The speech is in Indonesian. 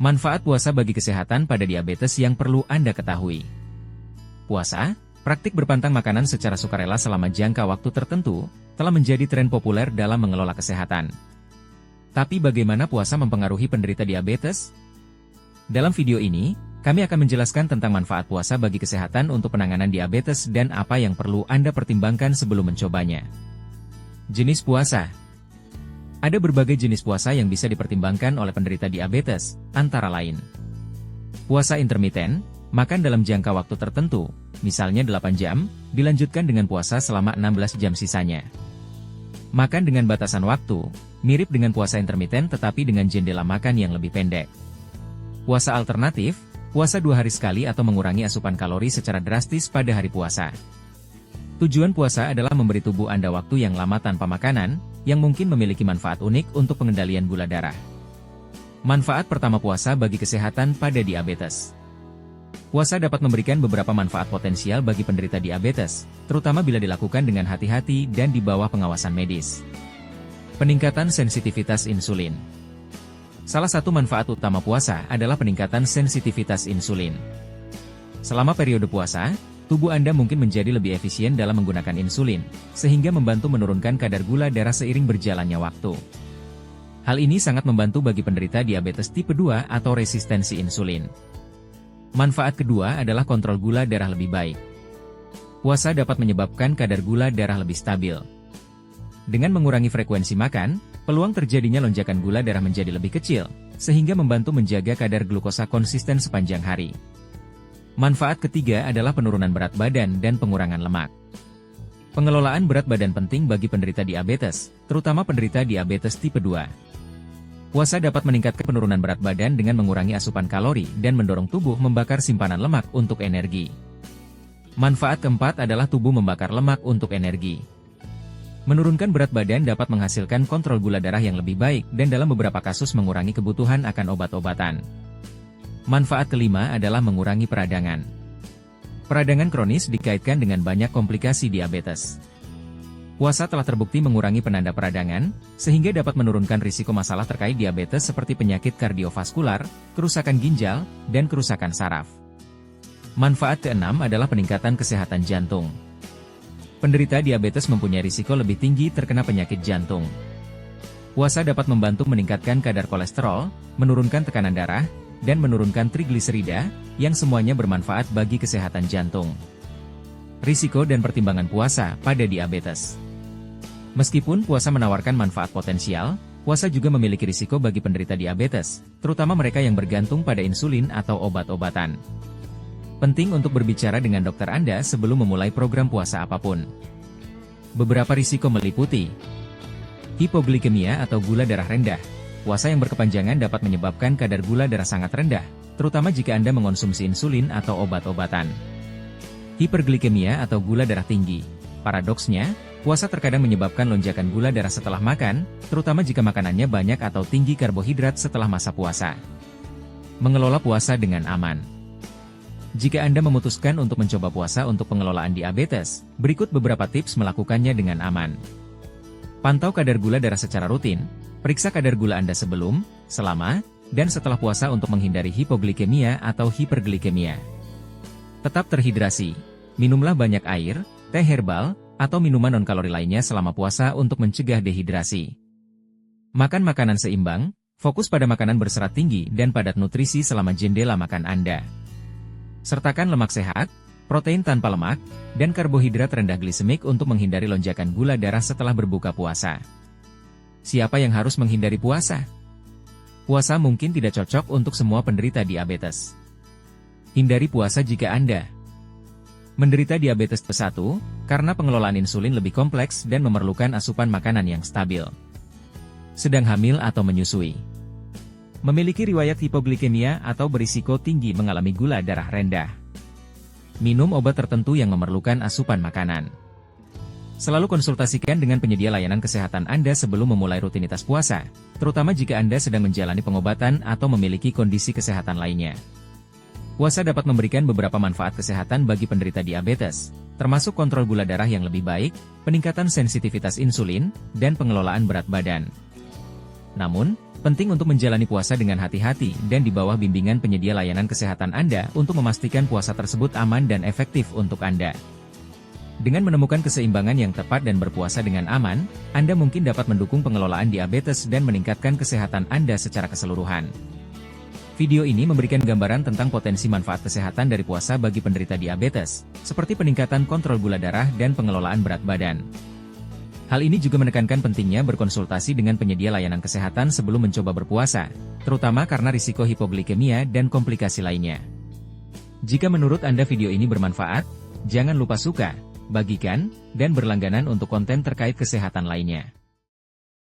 Manfaat puasa bagi kesehatan pada diabetes yang perlu Anda ketahui. Puasa, praktik berpantang makanan secara sukarela selama jangka waktu tertentu, telah menjadi tren populer dalam mengelola kesehatan. Tapi bagaimana puasa mempengaruhi penderita diabetes? Dalam video ini, kami akan menjelaskan tentang manfaat puasa bagi kesehatan untuk penanganan diabetes dan apa yang perlu Anda pertimbangkan sebelum mencobanya. Jenis puasa. Ada berbagai jenis puasa yang bisa dipertimbangkan oleh penderita diabetes, antara lain puasa intermiten, makan dalam jangka waktu tertentu, misalnya 8 jam, dilanjutkan dengan puasa selama 16 jam sisanya. Makan dengan batasan waktu, mirip dengan puasa intermiten tetapi dengan jendela makan yang lebih pendek. Puasa alternatif, puasa 2 hari sekali atau mengurangi asupan kalori secara drastis pada hari puasa. Tujuan puasa adalah memberi tubuh Anda waktu yang lama tanpa makanan, yang mungkin memiliki manfaat unik untuk pengendalian gula darah. Manfaat pertama puasa bagi kesehatan pada diabetes. Puasa dapat memberikan beberapa manfaat potensial bagi penderita diabetes, terutama bila dilakukan dengan hati-hati dan di bawah pengawasan medis. Peningkatan sensitivitas insulin. Salah satu manfaat utama puasa adalah peningkatan sensitivitas insulin. Selama periode puasa, tubuh Anda mungkin menjadi lebih efisien dalam menggunakan insulin, sehingga membantu menurunkan kadar gula darah seiring berjalannya waktu. Hal ini sangat membantu bagi penderita diabetes tipe 2 atau resistensi insulin. Manfaat kedua adalah kontrol gula darah lebih baik. Puasa dapat menyebabkan kadar gula darah lebih stabil. Dengan mengurangi frekuensi makan, peluang terjadinya lonjakan gula darah menjadi lebih kecil, sehingga membantu menjaga kadar glukosa konsisten sepanjang hari. Manfaat ketiga adalah penurunan berat badan dan pengurangan lemak. Pengelolaan berat badan penting bagi penderita diabetes, terutama penderita diabetes tipe 2. Puasa dapat meningkatkan penurunan berat badan dengan mengurangi asupan kalori dan mendorong tubuh membakar simpanan lemak untuk energi. Manfaat keempat adalah tubuh membakar lemak untuk energi. Menurunkan berat badan dapat menghasilkan kontrol gula darah yang lebih baik dan dalam beberapa kasus mengurangi kebutuhan akan obat-obatan. Manfaat kelima adalah mengurangi peradangan. Peradangan kronis dikaitkan dengan banyak komplikasi diabetes. Puasa telah terbukti mengurangi penanda peradangan, sehingga dapat menurunkan risiko masalah terkait diabetes seperti penyakit kardiovaskular, kerusakan ginjal, dan kerusakan saraf. Manfaat keenam adalah peningkatan kesehatan jantung. Penderita diabetes mempunyai risiko lebih tinggi terkena penyakit jantung. Puasa dapat membantu meningkatkan kadar kolesterol, menurunkan tekanan darah, dan menurunkan trigliserida, yang semuanya bermanfaat bagi kesehatan jantung. Risiko dan pertimbangan puasa pada diabetes. Meskipun puasa menawarkan manfaat potensial, puasa juga memiliki risiko bagi penderita diabetes, terutama mereka yang bergantung pada insulin atau obat-obatan. Penting untuk berbicara dengan dokter Anda sebelum memulai program puasa apapun. Beberapa risiko meliputi hipoglikemia atau gula darah rendah. Puasa yang berkepanjangan dapat menyebabkan kadar gula darah sangat rendah, terutama jika Anda mengonsumsi insulin atau obat-obatan. Hiperglikemia atau gula darah tinggi. Paradoksnya, puasa terkadang menyebabkan lonjakan gula darah setelah makan, terutama jika makanannya banyak atau tinggi karbohidrat setelah masa puasa. Mengelola puasa dengan aman. Jika Anda memutuskan untuk mencoba puasa untuk pengelolaan diabetes, berikut beberapa tips melakukannya dengan aman. Pantau kadar gula darah secara rutin. Periksa kadar gula Anda sebelum, selama, dan setelah puasa untuk menghindari hipoglikemia atau hiperglikemia. Tetap terhidrasi. Minumlah banyak air, teh herbal, atau minuman non-kalori lainnya selama puasa untuk mencegah dehidrasi. Makan makanan seimbang, fokus pada makanan berserat tinggi dan padat nutrisi selama jendela makan Anda. Sertakan lemak sehat, protein tanpa lemak, dan karbohidrat rendah glisemik untuk menghindari lonjakan gula darah setelah berbuka puasa. Siapa yang harus menghindari puasa? Puasa mungkin tidak cocok untuk semua penderita diabetes. Hindari puasa jika Anda menderita diabetes tipe 1, karena pengelolaan insulin lebih kompleks dan memerlukan asupan makanan yang stabil. Sedang hamil atau menyusui. Memiliki riwayat hipoglikemia atau berisiko tinggi mengalami gula darah rendah. Minum obat tertentu yang memerlukan asupan makanan. Selalu konsultasikan dengan penyedia layanan kesehatan Anda sebelum memulai rutinitas puasa, terutama jika Anda sedang menjalani pengobatan atau memiliki kondisi kesehatan lainnya. Puasa dapat memberikan beberapa manfaat kesehatan bagi penderita diabetes, termasuk kontrol gula darah yang lebih baik, peningkatan sensitivitas insulin, dan pengelolaan berat badan. Namun, Penting untuk menjalani puasa dengan hati-hati dan di bawah bimbingan penyedia layanan kesehatan Anda untuk memastikan puasa tersebut aman dan efektif untuk Anda. Dengan menemukan keseimbangan yang tepat dan berpuasa dengan aman, Anda mungkin dapat mendukung pengelolaan diabetes dan meningkatkan kesehatan Anda secara keseluruhan. Video ini memberikan gambaran tentang potensi manfaat kesehatan dari puasa bagi penderita diabetes, seperti peningkatan kontrol gula darah dan pengelolaan berat badan. Hal ini juga menekankan pentingnya berkonsultasi dengan penyedia layanan kesehatan sebelum mencoba berpuasa, terutama karena risiko hipoglikemia dan komplikasi lainnya. Jika menurut Anda video ini bermanfaat, jangan lupa suka, bagikan, dan berlangganan untuk konten terkait kesehatan lainnya.